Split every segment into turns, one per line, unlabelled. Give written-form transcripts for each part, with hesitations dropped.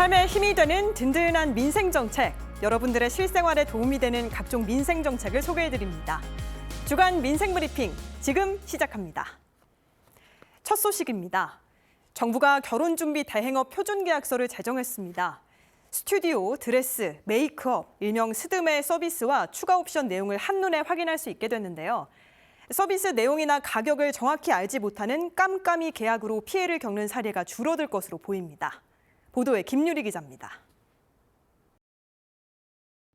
삶에 힘이 되는 든든한 민생정책, 여러분들의 실생활에 도움이 되는 각종 민생정책을 소개해드립니다. 주간 민생브리핑 지금 시작합니다. 첫 소식입니다. 정부가 결혼준비 대행업 표준계약서를 제정했습니다. 스튜디오, 드레스, 메이크업, 일명 스드메 서비스와 추가 옵션 내용을 한눈에 확인할 수 있게 됐는데요. 서비스 내용이나 가격을 정확히 알지 못하는 깜깜이 계약으로 피해를 겪는 사례가 줄어들 것으로 보입니다. 보도에 김유리 기자입니다.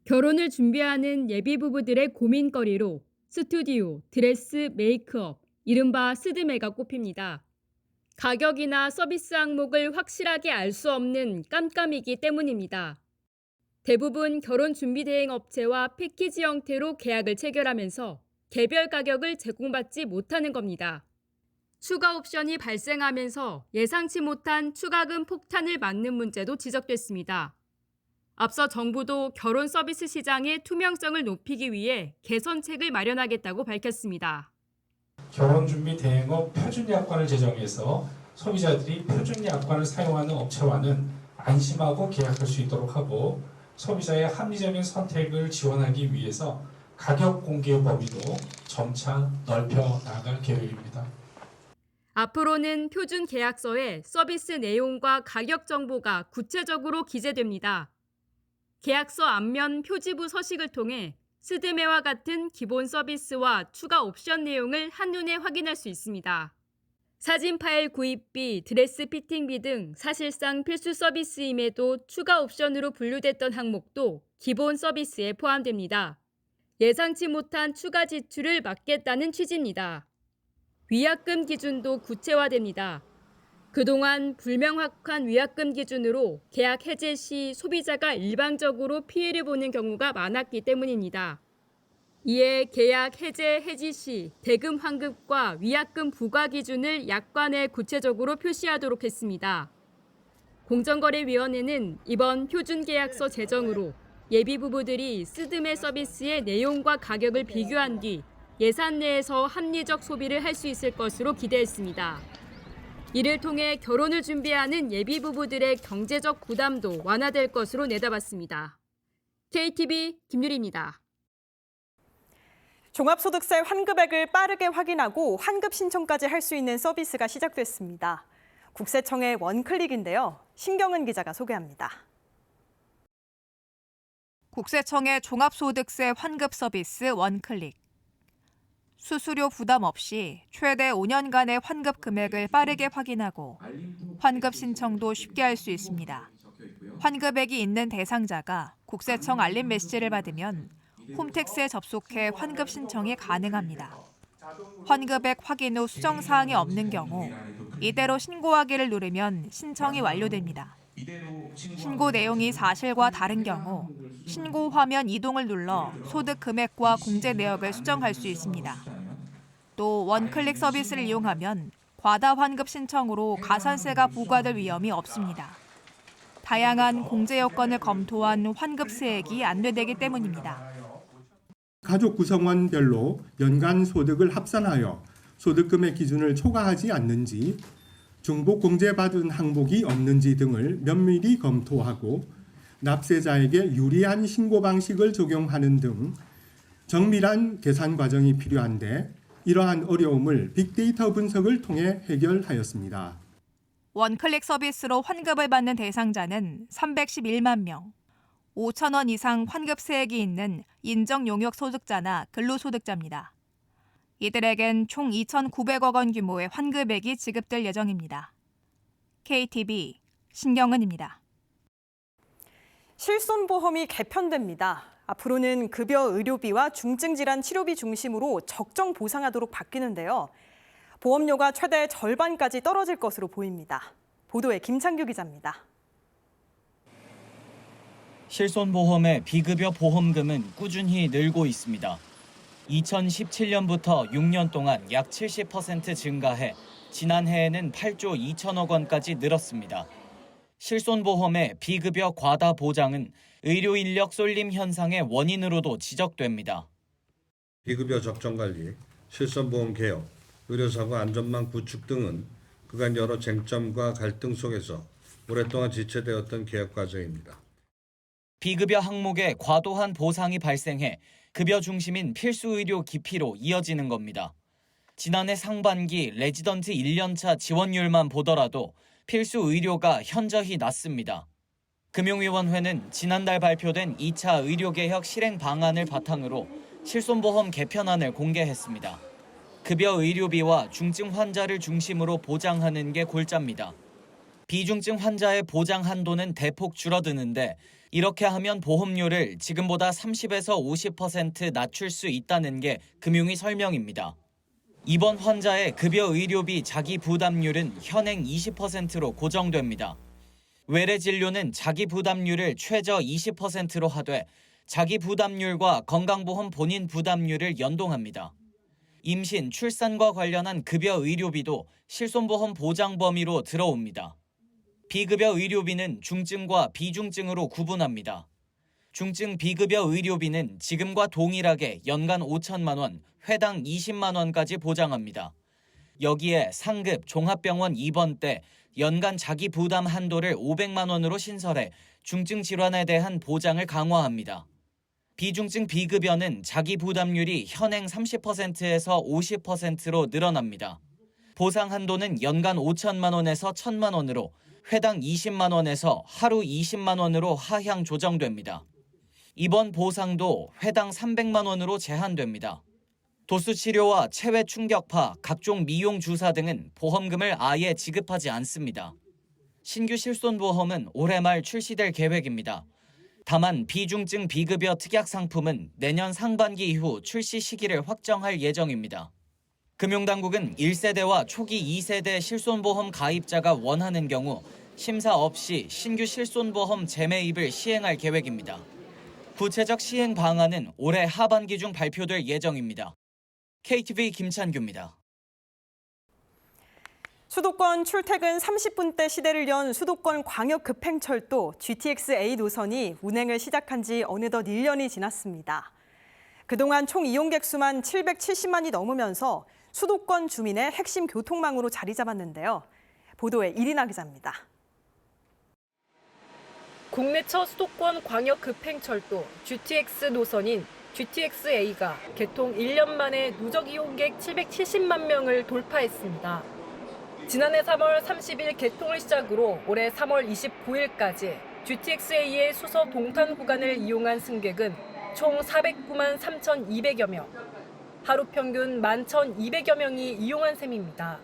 결혼을 준비하는 예비 부부들의 고민거리로 스튜디오, 드레스, 메이크업, 이른바 스드메가 꼽힙니다. 가격이나 서비스 항목을 확실하게 알 수 없는 깜깜이기 때문입니다. 대부분 결혼 준비 대행 업체와 패키지 형태로 계약을 체결하면서 개별 가격을 제공받지 못하는 겁니다. 추가 옵션이 발생하면서 예상치 못한 추가금 폭탄을 맞는 문제도 지적됐습니다. 앞서 정부도 결혼 서비스 시장의 투명성을 높이기 위해 개선책을 마련하겠다고 밝혔습니다.
결혼준비 대행업 표준약관을 제정해서 소비자들이 표준약관을 사용하는 업체와는 안심하고 계약할 수 있도록 하고 소비자의 합리적인 선택을 지원하기 위해서 가격 공개 범위도 점차 넓혀 나갈 계획입니다.
앞으로는 표준 계약서에 서비스 내용과 가격 정보가 구체적으로 기재됩니다. 계약서 앞면 표지부 서식을 통해 스드메와 같은 기본 서비스와 추가 옵션 내용을 한눈에 확인할 수 있습니다. 사진 파일 구입비, 드레스 피팅비 등 사실상 필수 서비스임에도 추가 옵션으로 분류됐던 항목도 기본 서비스에 포함됩니다. 예상치 못한 추가 지출을 막겠다는 취지입니다. 위약금 기준도 구체화됩니다. 그동안 불명확한 위약금 기준으로 계약 해제 시 소비자가 일방적으로 피해를 보는 경우가 많았기 때문입니다. 이에 계약 해지 시 대금 환급과 위약금 부과 기준을 약관에 구체적으로 표시하도록 했습니다. 공정거래위원회는 이번 표준계약서 제정으로 예비 부부들이 스드메 서비스의 내용과 가격을 비교한 뒤 예산 내에서 합리적 소비를 할 수 있을 것으로 기대했습니다. 이를 통해 결혼을 준비하는 예비 부부들의 경제적 부담도 완화될 것으로 내다봤습니다. KTV 김유리입니다.
종합소득세 환급액을 빠르게 확인하고 환급 신청까지 할 수 있는 서비스가 시작됐습니다. 국세청의 원클릭인데요. 신경은 기자가 소개합니다.
국세청의 종합소득세 환급 서비스 원클릭. 수수료 부담 없이 최대 5년간의 환급 금액을 빠르게 확인하고 환급 신청도 쉽게 할 수 있습니다. 환급액이 있는 대상자가 국세청 알림 메시지를 받으면 홈택스에 접속해 환급 신청이 가능합니다. 환급액 확인 후 수정 사항이 없는 경우 이대로 신고하기를 누르면 신청이 완료됩니다. 신고 내용이 사실과 다른 경우 신고 화면 이동을 눌러 소득 금액과 공제 내역을 수정할 수 있습니다. 또 원클릭 서비스를 이용하면 과다 환급 신청으로 가산세가 부과될 위험이 없습니다. 다양한 공제 여건을 검토한 환급세액이 안내되기 때문입니다.
가족 구성원별로 연간 소득을 합산하여 소득금의 기준을 초과하지 않는지, 중복 공제받은 항목이 없는지 등을 면밀히 검토하고 납세자에게 유리한 신고 방식을 적용하는 등 정밀한 계산 과정이 필요한데 이러한 어려움을 빅데이터 분석을 통해 해결하였습니다.
원클릭 서비스로 환급을 받는 대상자는 311만 명, 5천 원 이상 환급세액이 있는 인정용역 소득자나 근로소득자입니다. 이들에겐 총 2,900억 원 규모의 환급액이 지급될 예정입니다. KTV 신경은입니다.
실손보험이 개편됩니다. 앞으로는 급여 의료비와 중증질환 치료비 중심으로 적정 보상하도록 바뀌는데요. 보험료가 최대 절반까지 떨어질 것으로 보입니다. 보도에 김창규 기자입니다.
실손보험의 비급여 보험금은 꾸준히 늘고 있습니다. 2017년부터 6년 동안 약 70% 증가해 지난해에는 8조 2천억 원까지 늘었습니다. 실손보험의 비급여 과다 보장은 의료 인력 쏠림 현상의 원인으로도 지적됩니다.
비급여 적정관리, 실손보험 개혁, 의료사고 안전망 구축 등은 그간 여러 쟁점과 갈등 속에서 오랫동안 지체되었던 개혁 과정입니다.
비급여 항목에 과도한 보상이 발생해 급여 중심인 필수 의료 기피로 이어지는 겁니다. 지난해 상반기 레지던트 1년차 지원율만 보더라도 필수 의료가 현저히 낮습니다. 금융위원회는 지난달 발표된 2차 의료개혁 실행 방안을 바탕으로 실손보험 개편안을 공개했습니다. 급여 의료비와 중증 환자를 중심으로 보장하는 게 골자입니다. 비중증 환자의 보장 한도는 대폭 줄어드는데 이렇게 하면 보험료를 지금보다 30에서 50% 낮출 수 있다는 게 금융위 설명입니다. 입원 환자의 급여 의료비 자기 부담률은 현행 20%로 고정됩니다. 외래 진료는 자기 부담률을 최저 20%로 하되 자기 부담률과 건강보험 본인 부담률을 연동합니다. 임신, 출산과 관련한 급여 의료비도 실손보험 보장 범위로 들어옵니다. 비급여 의료비는 중증과 비중증으로 구분합니다. 중증 비급여 의료비는 지금과 동일하게 연간 5천만 원, 회당 20만 원까지 보장합니다. 여기에 상급 종합병원 입원 때 연간 자기 부담 한도를 500만 원으로 신설해 중증 질환에 대한 보장을 강화합니다. 비중증 비급여는 자기 부담률이 현행 30%에서 50%로 늘어납니다. 보상 한도는 연간 5천만 원에서 1,000만 원으로 회당 20만 원에서 하루 20만 원으로 하향 조정됩니다. 입원 보상도 회당 300만 원으로 제한됩니다. 도수 치료와 체외 충격파, 각종 미용 주사 등은 보험금을 아예 지급하지 않습니다. 신규 실손보험은 올해 말 출시될 계획입니다. 다만 비중증 비급여 특약 상품은 내년 상반기 이후 출시 시기를 확정할 예정입니다. 금융당국은 1세대와 초기 2세대 실손보험 가입자가 원하는 경우 심사 없이 신규 실손보험 재매입을 시행할 계획입니다. 구체적 시행 방안은 올해 하반기 중 발표될 예정입니다. KTV 김찬규입니다.
수도권 출퇴근 30분대 시대를 연 수도권 광역급행철도 GTX-A 노선이 운행을 시작한 지 어느덧 1년이 지났습니다. 그동안 총 이용객 수만 770만이 넘으면서 수도권 주민의 핵심 교통망으로 자리 잡았는데요. 보도에 이리나 기자입니다.
국내 첫 수도권 광역급행철도 GTX 노선인 GTX-A가 개통 1년 만에 누적 이용객 770만 명을 돌파했습니다. 지난해 3월 30일 개통을 시작으로 올해 3월 29일까지 GTX-A의 수서 동탄 구간을 이용한 승객은 총 409만 3,200여 명, 하루 평균 11,200여 명이 이용한 셈입니다.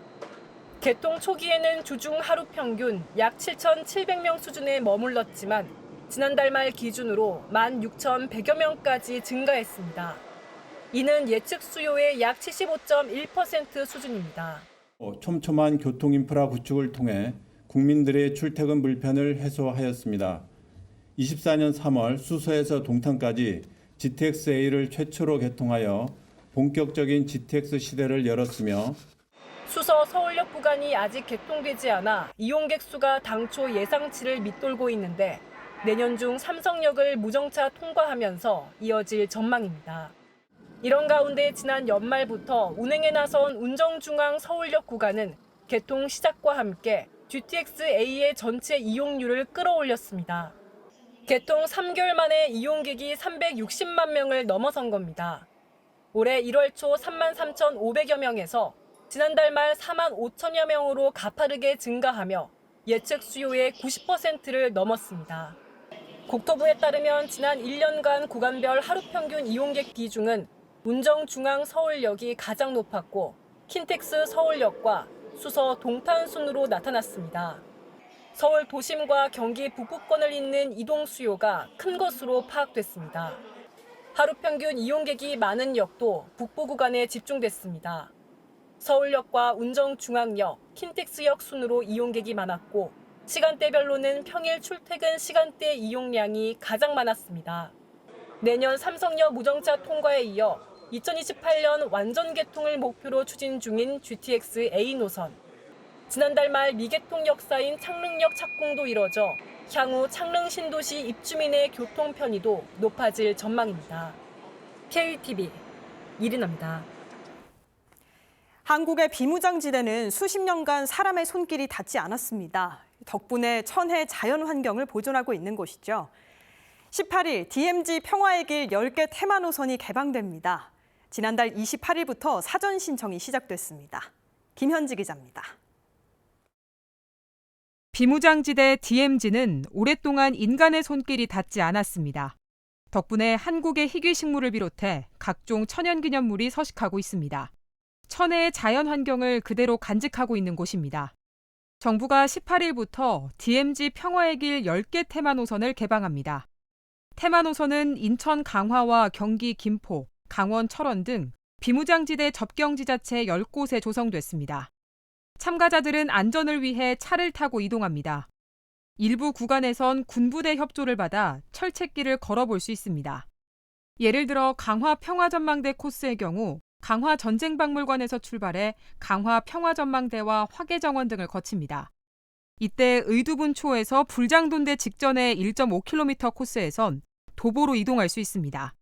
개통 초기에는 주중 하루 평균 약 7,700명 수준에 머물렀지만 지난달 말 기준으로 16,100여 명까지 증가했습니다. 이는 예측 수요의 약 75.1% 수준입니다.
촘촘한 교통 인프라 구축을 통해 국민들의 출퇴근 불편을 해소하였습니다. 24년 3월 수서에서 동탄까지 GTX-A를 최초로 개통하여 본격적인 GTX 시대를 열었으며
수서 서울역 구간이 아직 개통되지 않아 이용객 수가 당초 예상치를 밑돌고 있는데 내년 중 삼성역을 무정차 통과하면서 이어질 전망입니다. 이런 가운데 지난 연말부터 운행에 나선 운정중앙 서울역 구간은 개통 시작과 함께 GTX-A의 전체 이용률을 끌어올렸습니다. 개통 3개월 만에 이용객이 360만 명을 넘어선 겁니다. 올해 1월 초 33,500여 명에서 지난달 말 4만 5천여 명으로 가파르게 증가하며 예측 수요의 90%를 넘었습니다. 국토부에 따르면 지난 1년간 구간별 하루 평균 이용객 비중은 운정중앙 서울역이 가장 높았고 킨텍스 서울역과 수서 동탄 순으로 나타났습니다. 서울 도심과 경기 북부권을 잇는 이동 수요가 큰 것으로 파악됐습니다. 하루 평균 이용객이 많은 역도 북부 구간에 집중됐습니다. 서울역과 운정중앙역, 킨텍스역 순으로 이용객이 많았고 시간대별로는 평일 출퇴근 시간대 이용량이 가장 많았습니다. 내년 삼성역 무정차 통과에 이어 2028년 완전 개통을 목표로 추진 중인 GTX-A 노선. 지난달 말 미개통 역사인 창릉역 착공도 이뤄져 향후 창릉 신도시 입주민의 교통 편의도 높아질 전망입니다. KTV 이리나입니다.
한국의 비무장지대는 수십 년간 사람의 손길이 닿지 않았습니다. 덕분에 천혜 자연 환경을 보존하고 있는 곳이죠. 18일 DMZ 평화의 길 10개 테마 노선이 개방됩니다. 지난달 28일부터 사전 신청이 시작됐습니다. 김현지 기자입니다.
비무장지대 DMZ는 오랫동안 인간의 손길이 닿지 않았습니다. 덕분에 한국의 희귀식물을 비롯해 각종 천연기념물이 서식하고 있습니다. 천혜의 자연 환경을 그대로 간직하고 있는 곳입니다. 정부가 18일부터 DMZ 평화의 길 10개 테마 노선을 개방합니다. 테마 노선은 인천 강화와 경기 김포, 강원 철원 등 비무장지대 접경지자체 10곳에 조성됐습니다. 참가자들은 안전을 위해 차를 타고 이동합니다. 일부 구간에선 군부대 협조를 받아 철책길을 걸어볼 수 있습니다. 예를 들어 강화 평화전망대 코스의 경우 강화 전쟁박물관에서 출발해 강화 평화전망대와 화계정원 등을 거칩니다. 이때 의두분초에서 불장돈대 직전의 1.5km 코스에선 도보로 이동할 수 있습니다.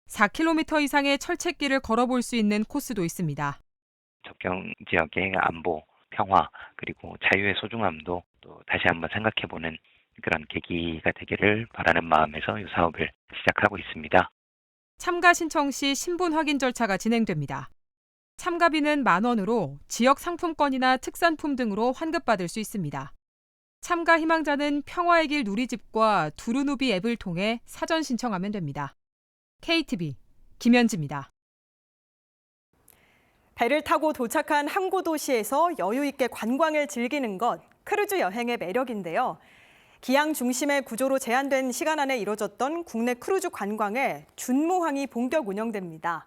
4km 이상의 철책길을 걸어볼 수 있는 코스도 있습니다.
접경 지역의 안보, 평화, 그리고 자유의 소중함도 또 다시 한번 생각해보는 그런 계기가 되기를 바라는 마음에서 이 사업을 시작하고 있습니다.
참가 신청 시 신분 확인 절차가 진행됩니다. 참가비는 10,000원으로 지역 상품권이나 특산품 등으로 환급받을 수 있습니다. 참가 희망자는 평화의 길 누리집과 두루누비 앱을 통해 사전 신청하면 됩니다. KTV 김현지입니다.
배를 타고 도착한 항구 도시에서 여유 있게 관광을 즐기는 것, 크루즈 여행의 매력인데요. 기항 중심의 구조로 제한된 시간 안에 이뤄졌던 국내 크루즈 관광에 준모항이 본격 운영됩니다.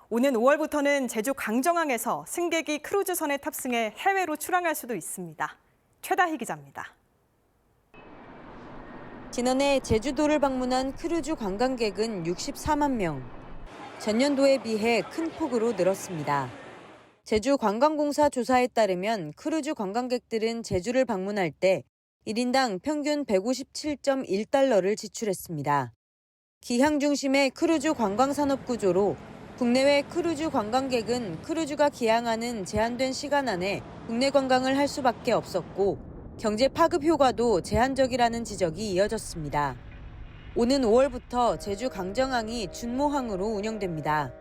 오는 5월부터는 제주 강정항에서 승객이 크루즈선에 탑승해 해외로 출항할 수도 있습니다. 최다희 기자입니다.
지난해 제주도를 방문한 크루즈 관광객은 64만 명. 전년도에 비해 큰 폭으로 늘었습니다. 제주관광공사 조사에 따르면 크루즈 관광객들은 제주를 방문할 때 1인당 평균 157.1달러를 지출했습니다. 기항 중심의 크루즈 관광산업 구조로 국내외 크루즈 관광객은 크루즈가 기항하는 제한된 시간 안에 국내 관광을 할 수밖에 없었고 경제 파급 효과도 제한적이라는 지적이 이어졌습니다. 오는 5월부터 제주 강정항이 준모항으로 운영됩니다.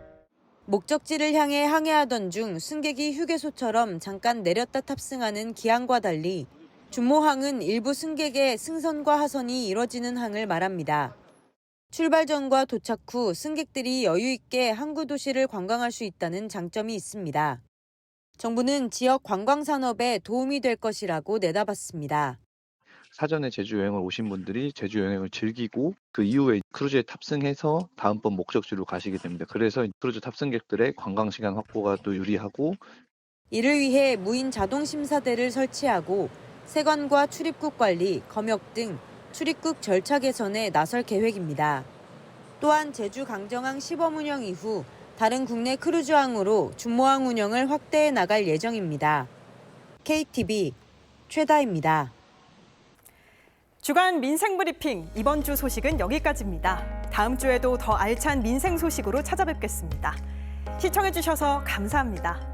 목적지를 향해 항해하던 중 승객이 휴게소처럼 잠깐 내렸다 탑승하는 기항과 달리 준모항은 일부 승객의 승선과 하선이 이뤄지는 항을 말합니다. 출발 전과 도착 후 승객들이 여유 있게 항구 도시를 관광할 수 있다는 장점이 있습니다. 정부는 지역 관광 산업에 도움이 될 것이라고 내다봤습니다.
사전에 제주 여행을 오신 분들이 제주 여행을 즐기고 그 이후에 크루즈에 탑승해서 다음번 목적지로 가시게 됩니다. 그래서 크루즈 탑승객들의 관광 시간 확보가 또 유리하고
이를 위해 무인 자동 심사대를 설치하고 세관과 출입국 관리, 검역 등 출입국 절차 개선에 나설 계획입니다. 또한 제주 강정항 시범 운영 이후 다른 국내 크루즈항으로 준모항 운영을 확대해 나갈 예정입니다. KTV 최다입니다.
주간 민생 브리핑 이번 주 소식은 여기까지입니다. 다음 주에도 더 알찬 민생 소식으로 찾아뵙겠습니다. 시청해주셔서 감사합니다.